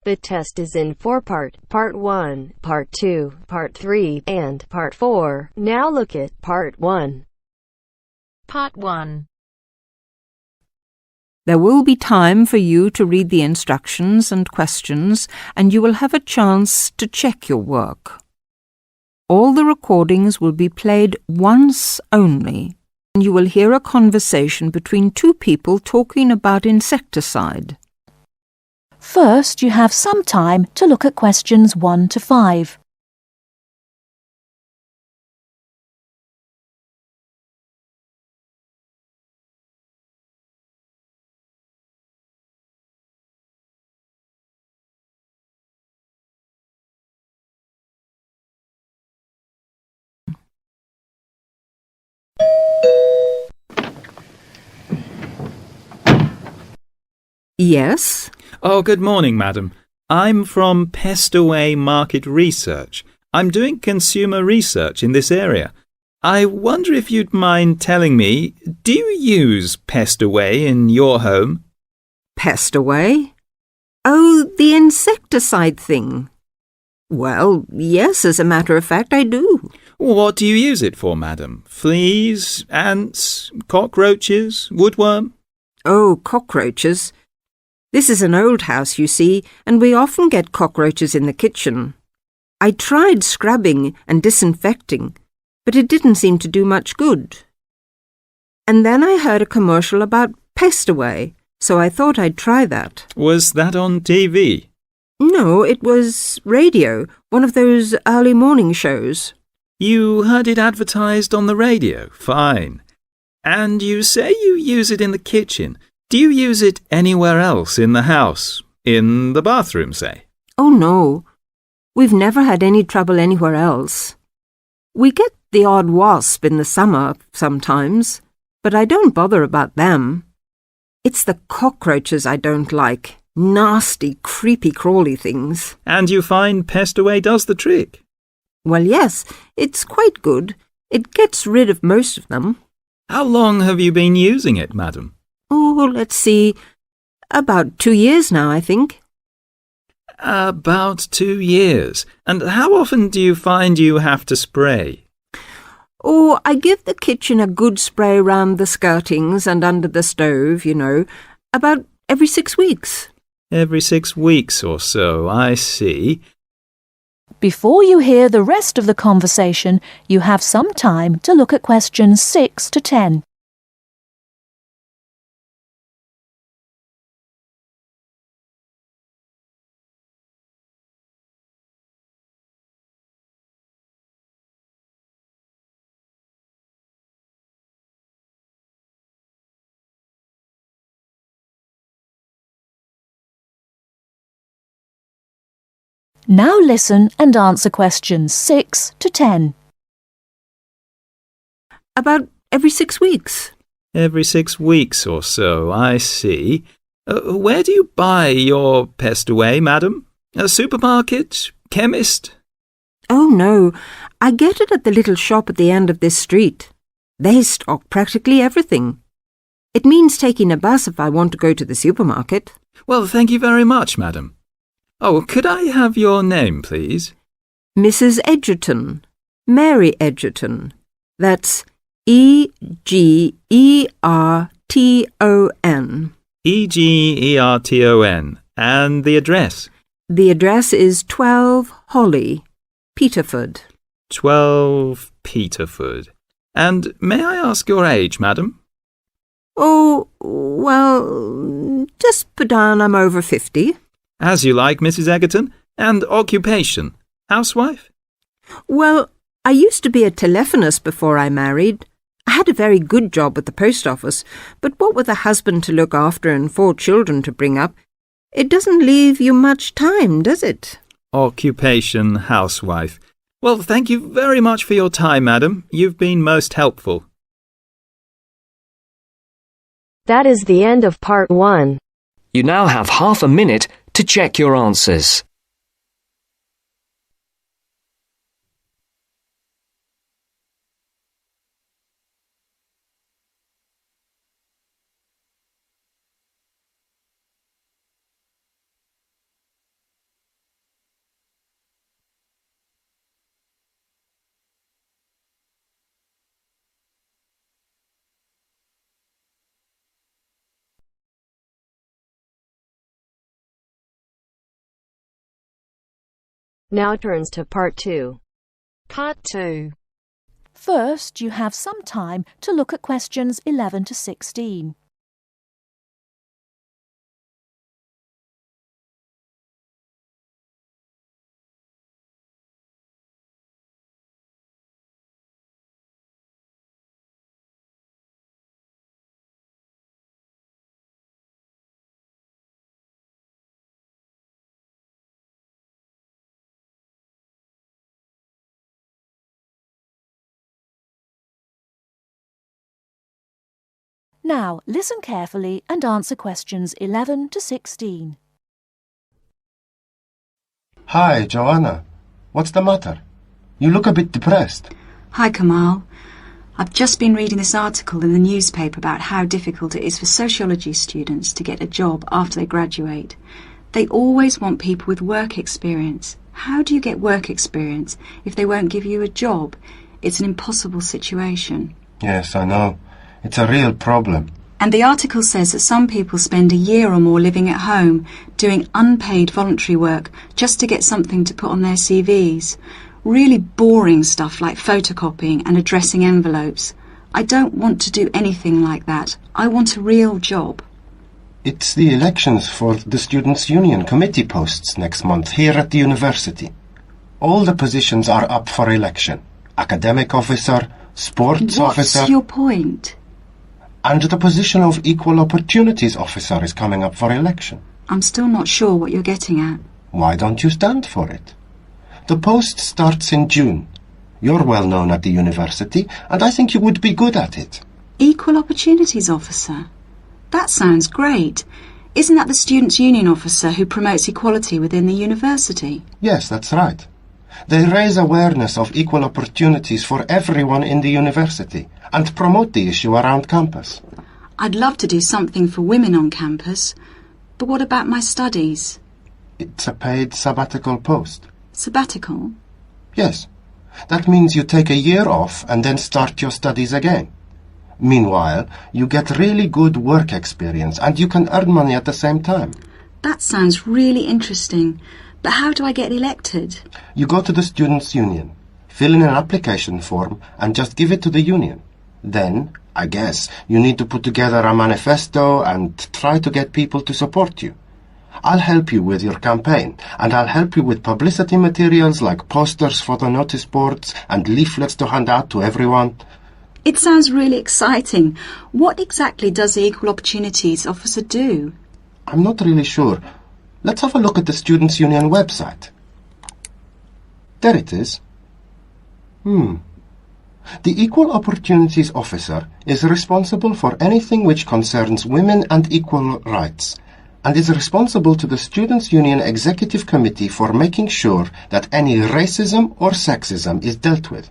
The test is in 4 parts. Part 1, Part 2, Part 3, and Part 4. Now look at Part 1. Part 1. There will be time for you to read the instructions and questions, and you will have a chance to check your work. All the recordings will be played once only, and you will hear a conversation between two people talking about insecticide. First, you have some time to look at questions 1 to 5. Yes? Oh, good morning, madam. I'm from Pest Away Market Research. I'm doing consumer research in this area. I wonder if you'd mind telling me, do you use Pest Away in your home? Pest Away? Oh, the insecticide thing. Well, yes, as a matter of fact, I do. What do you use it for, madam? Fleas, ants, cockroaches, woodworm? Oh, cockroaches. This is an old house, you see, and we often get cockroaches in the kitchen. I tried scrubbing and disinfecting, but it didn't seem to do much good. And then I heard a commercial about Pest Away, so I thought I'd try that. Was that on TV? No, it was radio, one of those early morning shows. You heard it advertised on the radio? Fine. And you say you use it in the kitchen. Do you use it anywhere else in the house? In the bathroom, say? Oh, no. We've never had any trouble anywhere else. We get the odd wasp in the summer sometimes, but I don't bother about them. It's the cockroaches I don't like. Nasty, creepy, crawly things. And you find Pest Away does the trick? Well, yes, it's quite good. It gets rid of most of them. How long have you been using it, madam? Oh, let's see. About 2 years now, I think. About 2 years. And how often do you find you have to spray? Oh, I give the kitchen a good spray round the skirtings and under the stove, you know, about every 6 weeks. Every 6 weeks or so, I see. Before you hear the rest of the conversation, you have some time to look at questions 6 to 10. Now listen and answer questions 6 to 10. About every 6 weeks. Every 6 weeks or so, I see. Where do you buy your Pest Away, madam? A supermarket? Chemist? Oh, no. I get it at the little shop at the end of this street. They stock practically everything. It means taking a bus if I want to go to the supermarket. Well, thank you very much, madam. Oh, could I have your name, please? Mrs. Edgerton. Mary Edgerton. That's Egerton. Egerton. And the address? The address is 12 Holly, Peterford. 12 Peterford. And may I ask your age, madam? Oh, well, just put down I'm over 50. As you like, Mrs. Egerton. And occupation? Housewife? Well, I used to be a telephonist before I married. I had a very good job at the post office, but what with a husband to look after and 4 children to bring up, it doesn't leave you much time, does it? Occupation, housewife. Well, thank you very much for your time, madam. You've been most helpful. That is the end of Part 1. You now have half a minute to check your answers. Now turns to Part 2. Part 2. First, you have some time to look at questions 11 to 16. Now, listen carefully and answer questions 11 to 16. Hi, Joanna. What's the matter? You look a bit depressed. Hi, Kamal. I've just been reading this article in the newspaper about how difficult it is for sociology students to get a job after they graduate. They always want people with work experience. How do you get work experience if they won't give you a job? It's an impossible situation. Yes, I know. It's a real problem. And the article says that some people spend a year or more living at home, doing unpaid voluntary work just to get something to put on their CVs. Really boring stuff like photocopying and addressing envelopes. I don't want to do anything like that. I want a real job. It's the elections for the Students' Union committee posts next month here at the university. All the positions are up for election. Academic officer, sports officer... What's your point? And the position of Equal Opportunities Officer is coming up for election. I'm still not sure what you're getting at. Why don't you stand for it? The post starts in June. You're well known at the university, and I think you would be good at it. Equal Opportunities Officer? That sounds great. Isn't that the Students' Union Officer who promotes equality within the university? Yes, that's right. They raise awareness of equal opportunities for everyone in the university and promote the issue around campus. I'd love to do something for women on campus, but what about my studies? It's a paid sabbatical post. Sabbatical? Yes. That means you take a year off and then start your studies again. Meanwhile, you get really good work experience and you can earn money at the same time. That sounds really interesting. But how do I get elected? You go to the Students' Union, fill in an application form and just give it to the union. Then, I guess, you need to put together a manifesto and try to get people to support you. I'll help you with your campaign, and I'll help you with publicity materials like posters for the notice boards and leaflets to hand out to everyone. It sounds really exciting. What exactly does the Equal Opportunities Officer do? I'm not really sure. Let's have a look at the Students' Union website. There it is. The Equal Opportunities Officer is responsible for anything which concerns women and equal rights, and is responsible to the Students' Union Executive Committee for making sure that any racism or sexism is dealt with.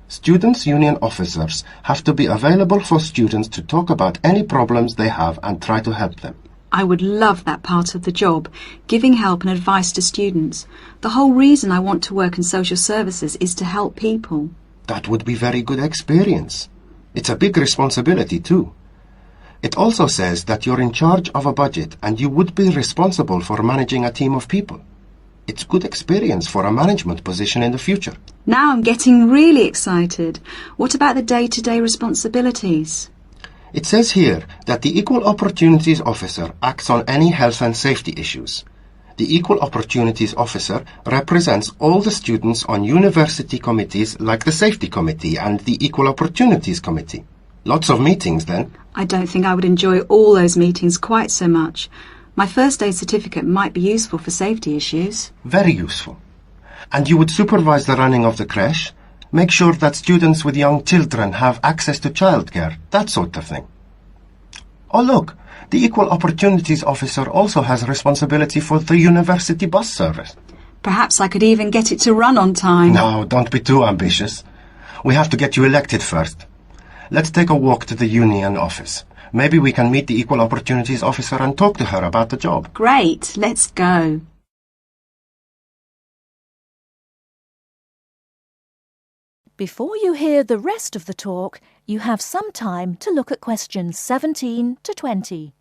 Students' Union officers have to be available for students to talk about any problems they have and try to help them. I would love that part of the job, giving help and advice to students. The whole reason I want to work in social services is to help people. That would be very good experience. It's a big responsibility too. It also says that you're in charge of a budget and you would be responsible for managing a team of people. It's good experience for a management position in the future. Now I'm getting really excited. What about the day-to-day responsibilities? It says here that the Equal Opportunities Officer acts on any health and safety issues. The Equal Opportunities Officer represents all the students on university committees like the Safety Committee and the Equal Opportunities Committee. Lots of meetings then. I don't think I would enjoy all those meetings quite so much. My first aid certificate might be useful for safety issues. Very useful. And you would supervise the running of the creche, make sure that students with young children have access to childcare, that sort of thing. Oh look, the Equal Opportunities Officer also has responsibility for the university bus service. Perhaps I could even get it to run on time. No, don't be too ambitious. We have to get you elected first. Let's take a walk to the union office. Maybe we can meet the Equal Opportunities Officer and talk to her about the job. Great, let's go. Before you hear the rest of the talk, you have some time to look at questions 17 to 20.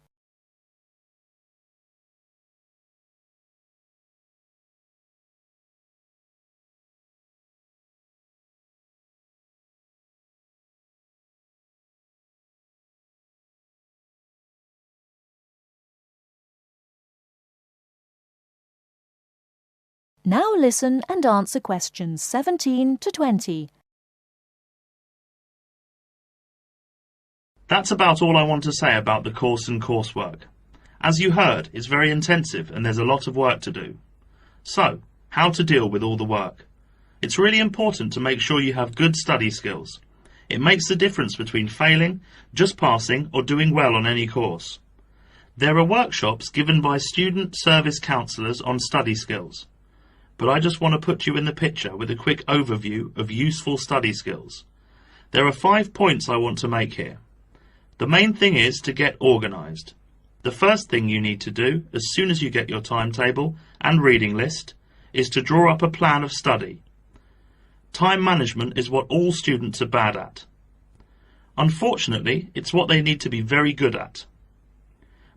Now listen and answer questions 17 to 20. That's about all I want to say about the course and coursework. As you heard, it's very intensive and there's a lot of work to do. So, how to deal with all the work? It's really important to make sure you have good study skills. It makes the difference between failing, just passing, or doing well on any course. There are workshops given by student service counsellors on study skills. But I just want to put you in the picture with a quick overview of useful study skills. There are 5 points I want to make here. The main thing is to get organised. The first thing you need to do, as soon as you get your timetable and reading list, is to draw up a plan of study. Time management is what all students are bad at. Unfortunately, it's what they need to be very good at.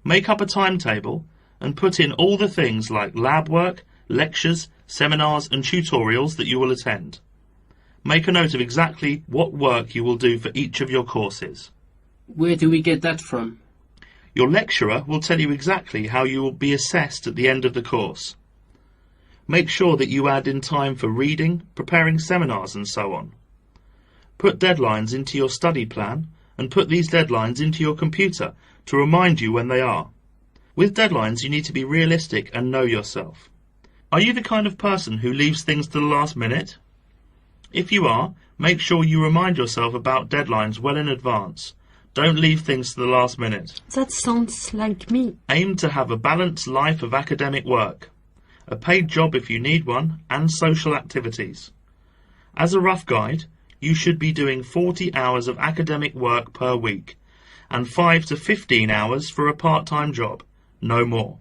Make up a timetable and put in all the things like lab work, lectures, seminars and tutorials that you will attend. Make a note of exactly what work you will do for each of your courses. Where do we get that from? Your lecturer will tell you exactly how you will be assessed at the end of the course. Make sure that you add in time for reading, preparing seminars and so on. Put deadlines into your study plan and put these deadlines into your computer to remind you when they are. With deadlines you need to be realistic and know yourself. Are you the kind of person who leaves things to the last minute? If you are, make sure you remind yourself about deadlines well in advance. Don't leave things to the last minute. That sounds like me. Aim to have a balanced life of academic work, a paid job if you need one, and social activities. As a rough guide, you should be doing 40 hours of academic work per week, and 5 to 15 hours for a part-time job, no more.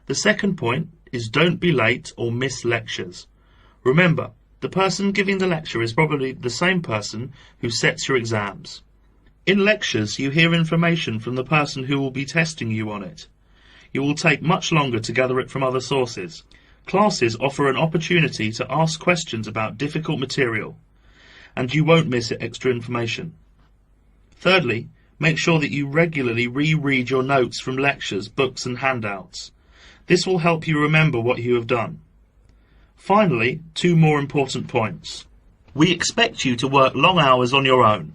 The second point is don't be late or miss lectures. Remember, the person giving the lecture is probably the same person who sets your exams. In lectures, you hear information from the person who will be testing you on it. You will take much longer to gather it from other sources. Classes offer an opportunity to ask questions about difficult material, and you won't miss extra information. Thirdly, make sure that you regularly reread your notes from lectures, books and handouts. This will help you remember what you have done. Finally, 2 more important points. We expect you to work long hours on your own.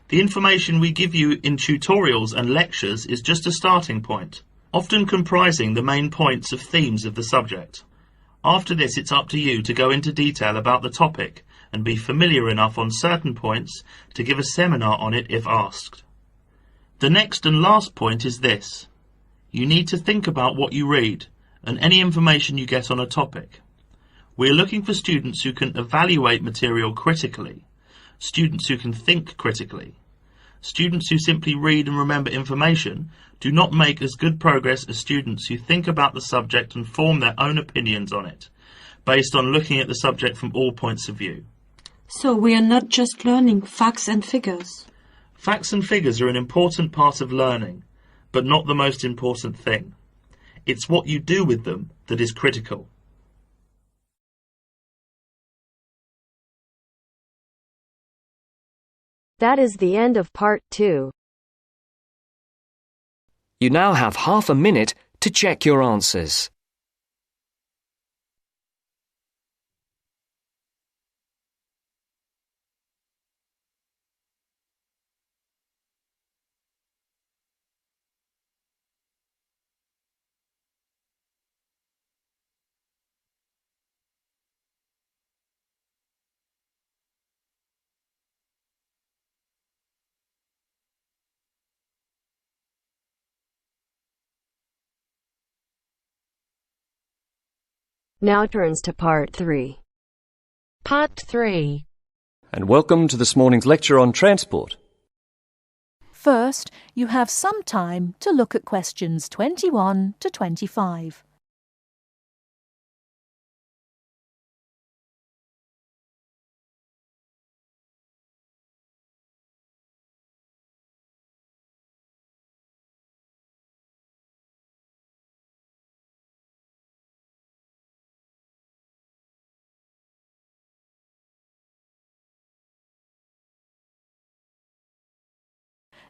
The information we give you in tutorials and lectures is just a starting point, often comprising the main points of themes of the subject. After this, it's up to you to go into detail about the topic and be familiar enough on certain points to give a seminar on it if asked. The next and last point is this. You need to think about what you read and any information you get on a topic. We're looking for students who can evaluate material critically, students who can think critically. Students who simply read and remember information do not make as good progress as students who think about the subject and form their own opinions on it, based on looking at the subject from all points of view. So we are not just learning facts and figures. Facts and figures are an important part of learning, but not the most important thing. It's what you do with them that is critical. That is the end of part 2. You now have half a minute to check your answers. Now turns to part 3. Part 3. And welcome to this morning's lecture on transport. First, you have some time to look at questions 21 to 25.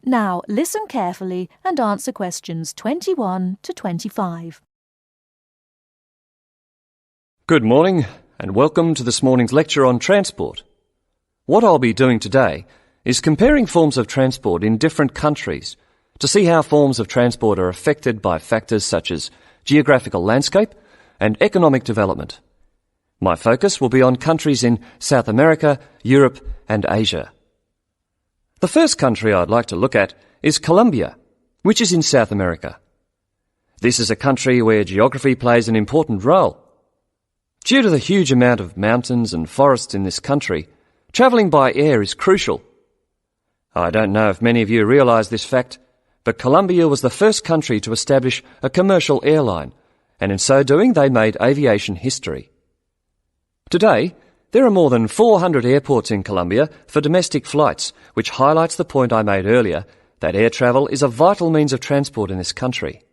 Now listen carefully and answer questions 21 to 25. Good morning, and welcome to this morning's lecture on transport. What I'll be doing today is comparing forms of transport in different countries to see how forms of transport are affected by factors such as geographical landscape and economic development. My focus will be on countries in South America, Europe and Asia. The first country I'd like to look at is Colombia, which is in South America. This is a country where geography plays an important role. Due to the huge amount of mountains and forests in this country, travelling by air is crucial. I don't know if many of you realise this fact, but Colombia was the first country to establish a commercial airline, and in so doing they made aviation history. Today, there are more than 400 airports in Colombia for domestic flights, which highlights the point I made earlier that air travel is a vital means of transport in this country.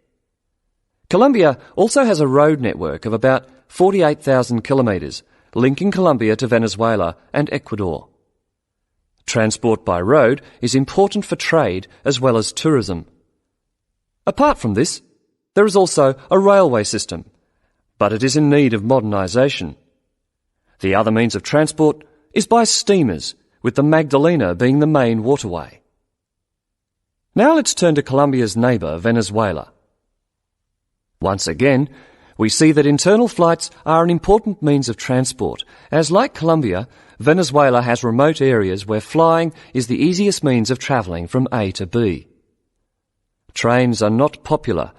Colombia also has a road network of about 48,000 kilometres, linking Colombia to Venezuela and Ecuador. Transport by road is important for trade as well as tourism. Apart from this, there is also a railway system, but it is in need of modernisation. The other means of transport is by steamers, with the Magdalena being the main waterway. Now let's turn to Colombia's neighbour, Venezuela. Once again, we see that internal flights are an important means of transport, as like Colombia, Venezuela has remote areas where flying is the easiest means of travelling from A to B. Trains are not popular,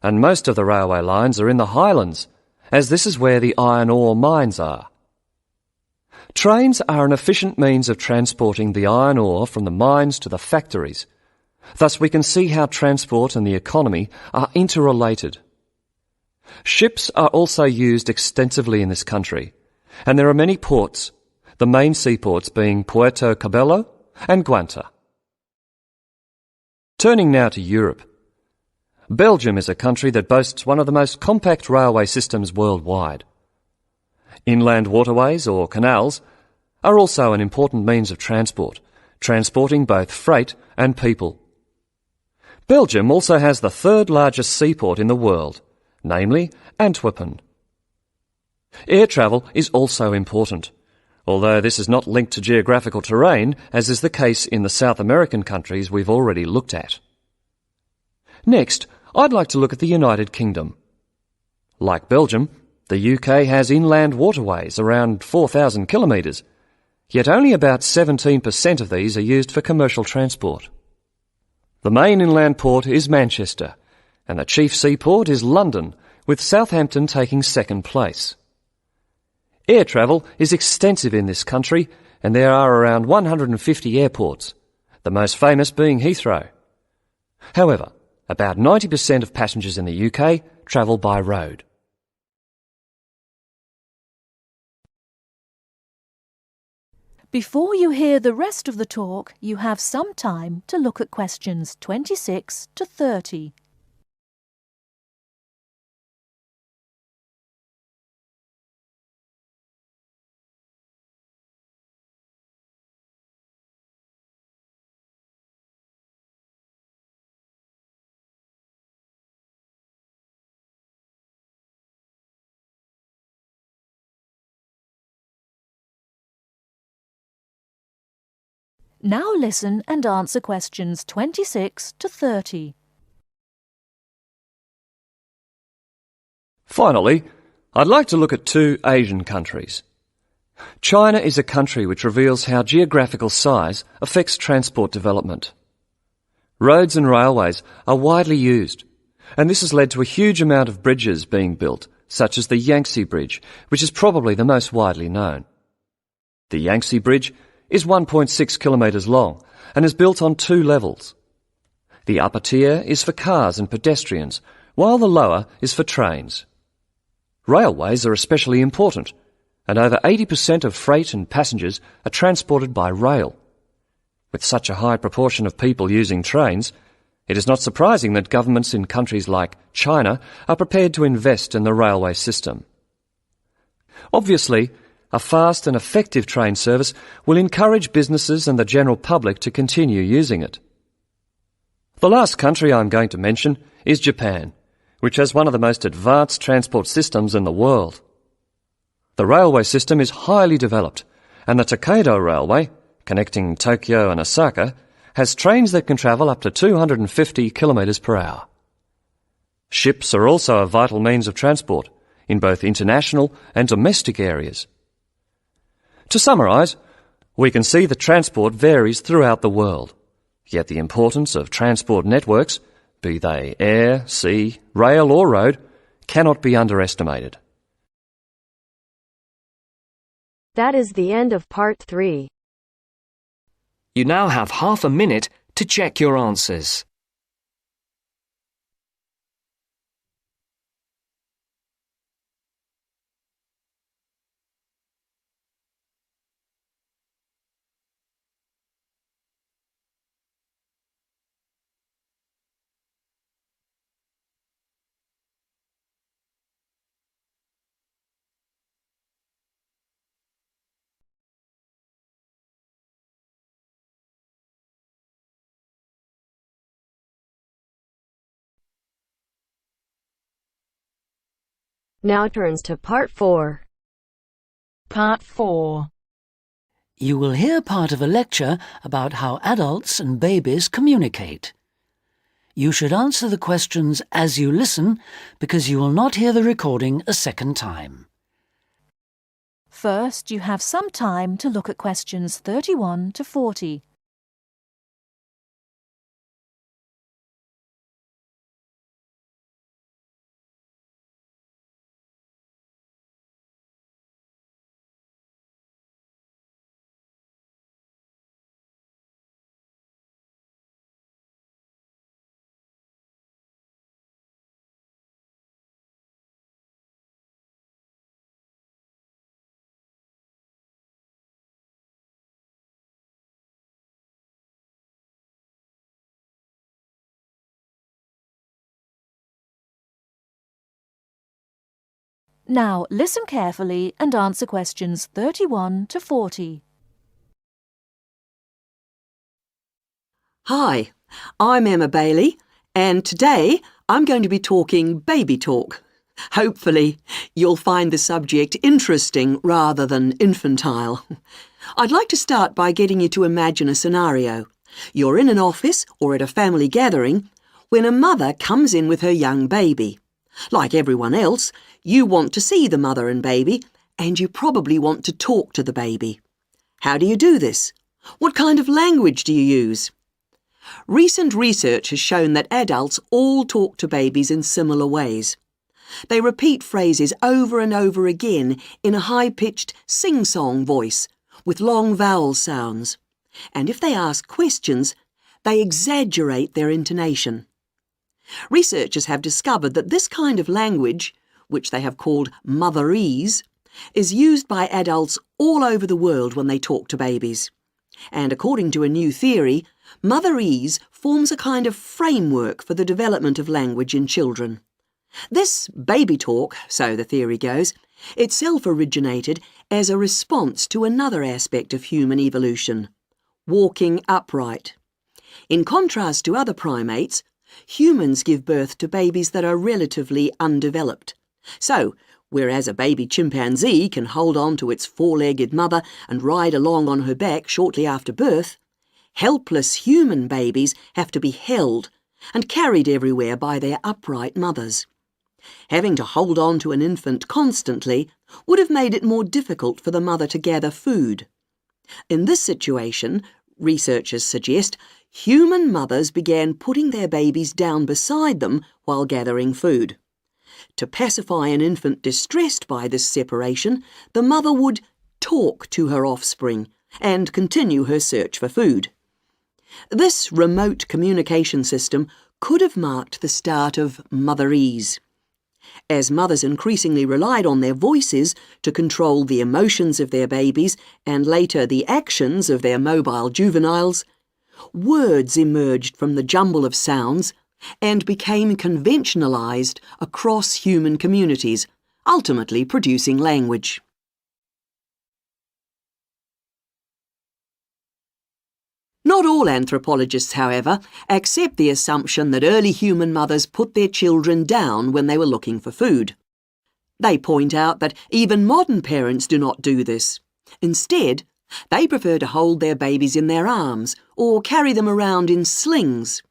and most of the railway lines are in the highlands, as this is where the iron ore mines are. Trains are an efficient means of transporting the iron ore from the mines to the factories. Thus we can see how transport and the economy are interrelated. Ships are also used extensively in this country, and there are many ports, the main seaports being Puerto Cabello and Guanta. Turning now to Europe. Belgium is a country that boasts one of the most compact railway systems worldwide. Inland waterways, or canals, are also an important means of transport, transporting both freight and people. Belgium also has the third largest seaport in the world, namely Antwerpen. Air travel is also important, although this is not linked to geographical terrain, as is the case in the South American countries we've already looked at. Next, I'd like to look at the United Kingdom. Like Belgium, the UK has inland waterways around 4,000 kilometres, yet only about 17% of these are used for commercial transport. The main inland port is Manchester, and the chief seaport is London, with Southampton taking second place. Air travel is extensive in this country, and there are around 150 airports, the most famous being Heathrow. However, about 90% of passengers in the UK travel by road. Before you hear the rest of the talk, you have some time to look at questions 26 to 30. Now listen and answer questions 26 to 30. Finally, I'd like to look at two Asian countries. China is a country which reveals how geographical size affects transport development. Roads and railways are widely used, and this has led to a huge amount of bridges being built, such as the Yangtze Bridge, which is probably the most widely known. The Yangtze Bridge is 1.6 kilometres long and is built on two levels. The upper tier is for cars and pedestrians, while the lower is for trains. Railways are especially important, and over 80% of freight and passengers are transported by rail. With such a high proportion of people using trains, it is not surprising that governments in countries like China are prepared to invest in the railway system. Obviously, a fast and effective train service will encourage businesses and the general public to continue using it. The last country I'm going to mention is Japan, which has one of the most advanced transport systems in the world. The railway system is highly developed, and the Tokaido Railway, connecting Tokyo and Osaka, has trains that can travel up to 250 kilometres per hour. Ships are also a vital means of transport in both international and domestic areas. To summarise, we can see that transport varies throughout the world, yet the importance of transport networks, be they air, sea, rail or road, cannot be underestimated. That is the end of part 3. You now have half a minute to check your answers. Now turns to part 4. Part 4. You will hear part of a lecture about how adults and babies communicate. You should answer the questions as you listen because you will not hear the recording a second time. First, you have some time to look at questions 31 to 40. Now listen carefully and answer questions 31 to 40. Hi, I'm Emma Bailey, and today I'm going to be talking baby talk. Hopefully, you'll find the subject interesting rather than infantile. I'd like to start by getting you to imagine a scenario. You're in an office or at a family gathering when a mother comes in with her young baby. Like everyone else, you want to see the mother and baby, and you probably want to talk to the baby. How do you do this? What kind of language do you use? Recent research has shown that adults all talk to babies in similar ways. They repeat phrases over and over again in a high-pitched sing-song voice with long vowel sounds. And if they ask questions, they exaggerate their intonation. Researchers have discovered that this kind of language, which they have called motherese, is used by adults all over the world when they talk to babies. And according to a new theory, motherese forms a kind of framework for the development of language in children. This baby talk, so the theory goes, itself originated as a response to another aspect of human evolution, walking upright. In contrast to other primates, humans give birth to babies that are relatively undeveloped. So, whereas a baby chimpanzee can hold on to its four-legged mother and ride along on her back shortly after birth, helpless human babies have to be held and carried everywhere by their upright mothers. Having to hold on to an infant constantly would have made it more difficult for the mother to gather food. In this situation, researchers suggest, human mothers began putting their babies down beside them while gathering food. To pacify an infant distressed by this separation, the mother would talk to her offspring and continue her search for food. This remote communication system could have marked the start of motherese. As mothers increasingly relied on their voices to control the emotions of their babies and later the actions of their mobile juveniles, words emerged from the jumble of sounds and became conventionalized across human communities, ultimately producing language. Not all anthropologists, however, accept the assumption that early human mothers put their children down when they were looking for food. They point out that even modern parents do not do this. Instead, they prefer to hold their babies in their arms or carry them around in slings.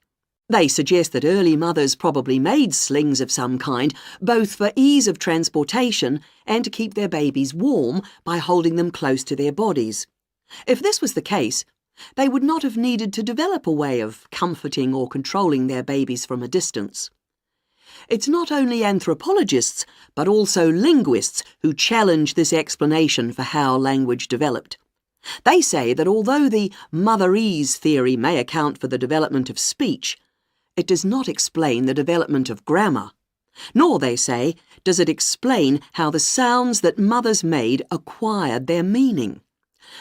They suggest that early mothers probably made slings of some kind, both for ease of transportation and to keep their babies warm by holding them close to their bodies. If this was the case, they would not have needed to develop a way of comforting or controlling their babies from a distance. It's not only anthropologists, but also linguists who challenge this explanation for how language developed. They say that although the motherese theory may account for the development of speech, it does not explain the development of grammar. Nor, they say, does it explain how the sounds that mothers made acquired their meaning.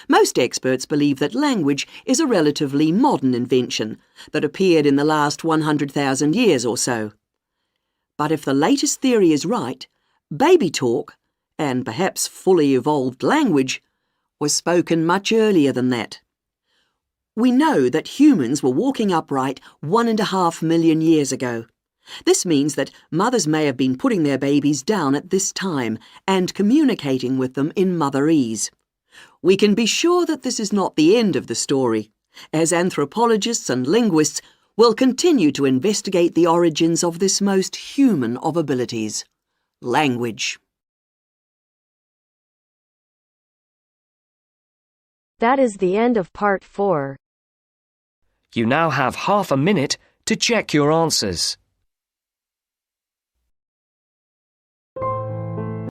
Most experts believe that language is a relatively modern invention that appeared in the last 100,000 years or so. But if the latest theory is right, baby talk, and perhaps fully evolved language, was spoken much earlier than that. We know that humans were walking upright 1.5 million years ago. This means that mothers may have been putting their babies down at this time and communicating with them in motherese. We can be sure that this is not the end of the story, as anthropologists and linguists will continue to investigate the origins of this most human of abilities, language. That is the end of part 4. You now have half a minute to check your answers.